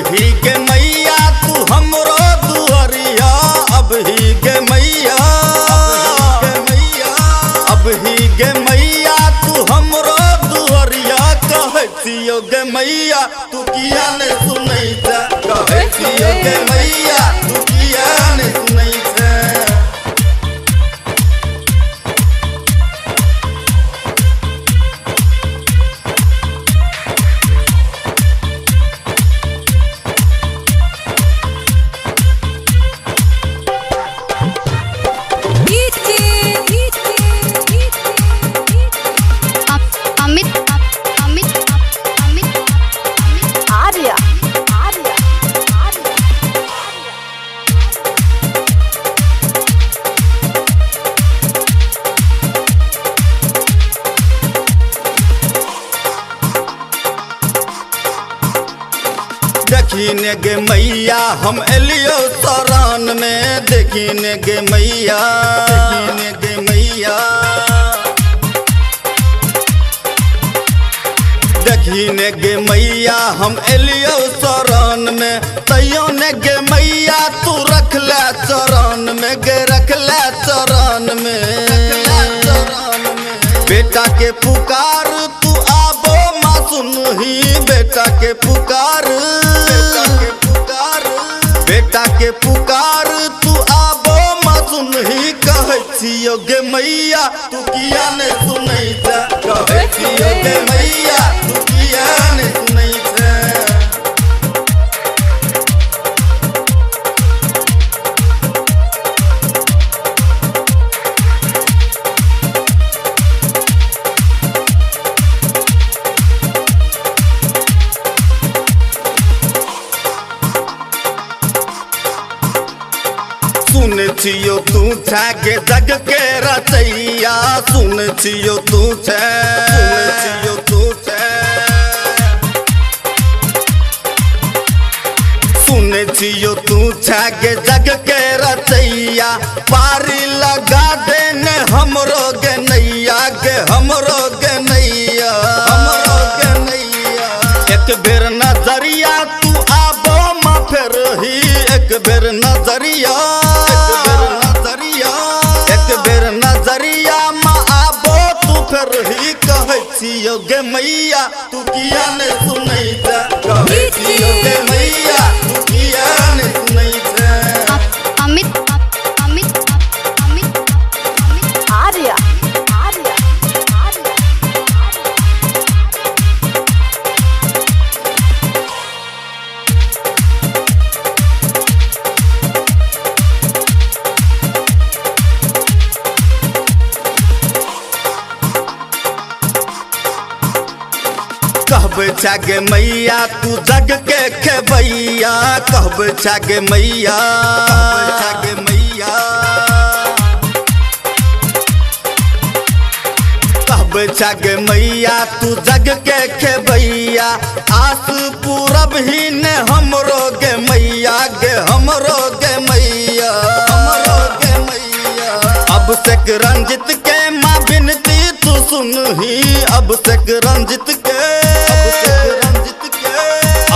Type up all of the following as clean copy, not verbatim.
ही गे मैया तू हमरो दुआरिया, अब ही गे मैया, अब ही गे मैया तू हमरो दुआरिया। कहतियो गे मैया तू किया ने सुनई था, कहतियो गे मैया तू किया ने सुनई था। देखिने गे मैया हम एलियो शरण में, देखिने गे मैया, देखिने गे मैया, देखिने गे मैया हम एलियो शरण में। तैयो ने गे मैया तू रख ले चरण में, गे रख ले चरण में। बेटा के पुकार तू आबो माँ सुनही, बेटा के पुकार, बेटा के पुकार तू आबो माँ सुनही। कहतियो गे मैया तू किया ने सुनई था, कहतियो गे मैया तू किया ने सुनई था। सुन छियो तू छे जग के रचैया, सुन छियो तू छे, सुन छियो तू छे, सुन छियो तू छे जग के रचैया। पारी लगा देने हमरो गे नैया, गे हमरो गे नैया, हमरो गे नैया। एक बेर नजरिया तू आबो माँ फेर ही, एक बेर नजरिया, एक बेर नजरिया माँ आबो तू फेर ही। कहतियो गे मैया तू किया ने सुनई था, कहतियो गे मैया तू किया ने सुनई था। अमित अमित अमित आर्या आर्या कहब छे मैया तू जग के खेबैया, कहब छे मैया, कहब छे मैया, कहब छे मैया तू जग के खेबैया। आस पूरब ही ने हमरो गे मैया, गे हमरो गे मैया, हमरो गे मैया। अब से रंजित के माँ बिनती तू सुनही, अब से रंजित के,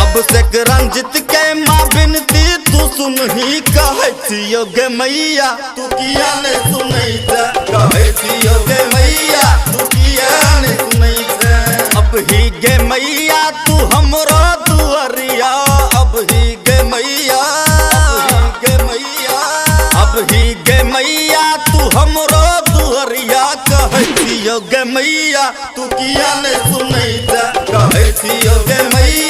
अब से रंजित के माँ बिनती तू सुनही। कहतियो गे मैया तू किया ने सुनई था, कहतियो गे मैया तू किया ने सुनई था। अब ही गे मैया तू हमरो दुआरिया, अब ही गे मैया, अब ही गे मैया, अब ही गे मैया तू हमरो दुआरिया। कहतियो गे मैया तू किया ने सुनई था, कहतियो गे मैया।